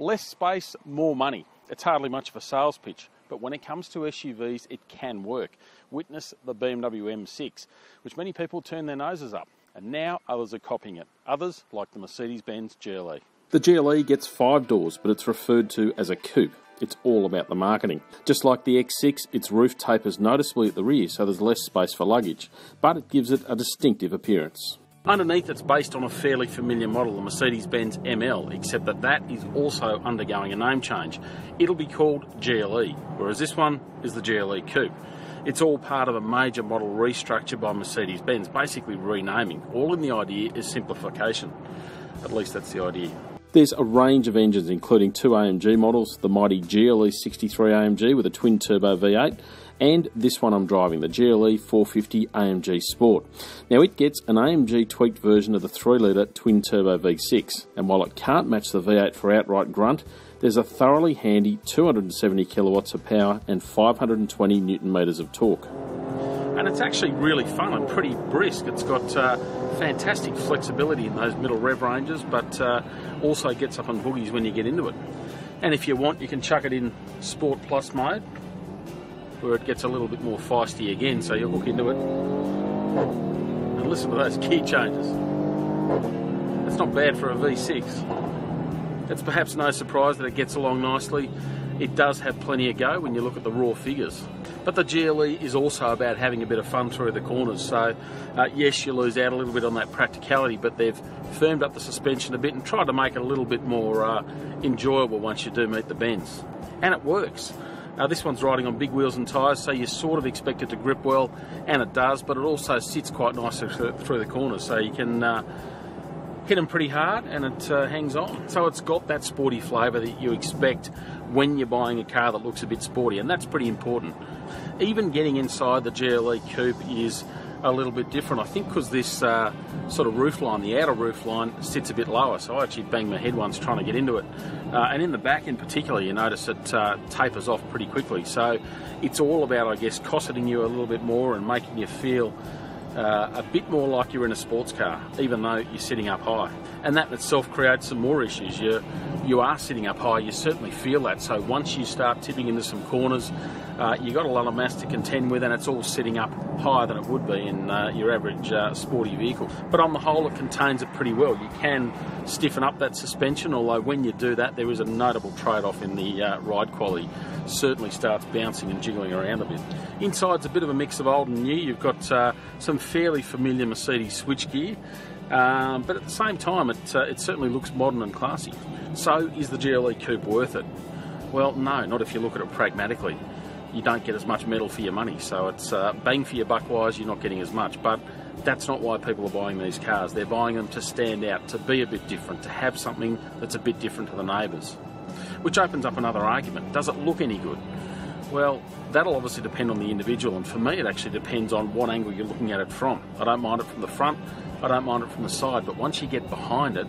Less space, more money. It's hardly much of a sales pitch, but when it comes to SUVs, it can work. Witness the BMW M6, which many people turn their noses up, and now others are copying it. Others, like the Mercedes-Benz GLE. The GLE gets 5 doors, but it's referred to as a coupe. It's all about the marketing. Just like the X6, its roof tapers noticeably at the rear, so there's less space for luggage, but it gives it a distinctive appearance. Underneath, it's based on a fairly familiar model, the Mercedes-Benz ML, except that is also undergoing a name change. It'll be called GLE, whereas this one is the GLE Coupe. It's all part of a major model restructure by Mercedes-Benz, basically renaming. All in the idea is simplification. At least that's the idea. There's a range of engines, including 2 AMG models, the mighty GLE 63 AMG with a twin-turbo V8, and this one I'm driving, the GLE 450 AMG Sport. Now it gets an AMG tweaked version of the 3-litre twin-turbo V6, and while it can't match the V8 for outright grunt, there's a thoroughly handy 270 kilowatts of power and 520 newton metres of torque. And it's actually really fun and pretty brisk. It's got fantastic flexibility in those middle rev ranges, but also gets up on boogies when you get into it. And if you want, you can chuck it in Sport Plus mode, where it gets a little bit more feisty again, so you hook into it. And listen to those key changes. That's not bad for a V6. It's perhaps no surprise that it gets along nicely. It does have plenty of go when you look at the raw figures. But the GLE is also about having a bit of fun through the corners, so yes, you lose out a little bit on that practicality, but they've firmed up the suspension a bit and tried to make it a little bit more enjoyable once you do meet the bends. And it works. This one's riding on big wheels and tyres, so you sort of expect it to grip well, and it does, but it also sits quite nicely through the corners, so you can hit them pretty hard and it hangs on. So it's got that sporty flavour that you expect when you're buying a car that looks a bit sporty, and that's pretty important. Even getting inside the GLE Coupe is a little bit different, I think, because this sort of roof line, the outer roof line, sits a bit lower, so I actually banged my head once trying to get into it. And in the back in particular, you notice it tapers off pretty quickly, so it's all about, I guess, cosseting you a little bit more and making you feel a bit more like you're in a sports car, even though you're sitting up high. And that in itself creates some more issues. You are sitting up high, you certainly feel that, so once you start tipping into some corners, you've got a lot of mass to contend with, and it's all sitting up higher than it would be in your average sporty vehicle. But on the whole, it contains it pretty well. You can stiffen up that suspension, although when you do that, there is a notable trade-off in the ride quality. Certainly starts bouncing and jiggling around a bit. Inside's a bit of a mix of old and new. You've got some fairly familiar Mercedes switchgear, but at the same time, it certainly looks modern and classy. So is the GLE Coupe worth it? Well, no, not if you look at it pragmatically. You don't get as much metal for your money, so it's bang for your buck wise, you're not getting as much. But that's not why people are buying these cars. They're buying them to stand out, to be a bit different, to have something that's a bit different to the neighbours. Which opens up another argument. Does it look any good? Well, that'll obviously depend on the individual, and for me it actually depends on what angle you're looking at it from. I don't mind it from the front, I don't mind it from the side, but once you get behind it,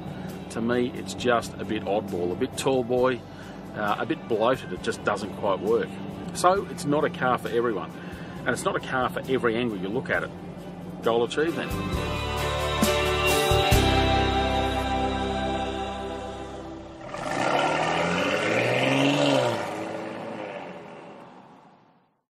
to me it's just a bit oddball, a bit tall boy, a bit bloated. It just doesn't quite work. So it's not a car for everyone, and it's not a car for every angle you look at it. Goal achieved then.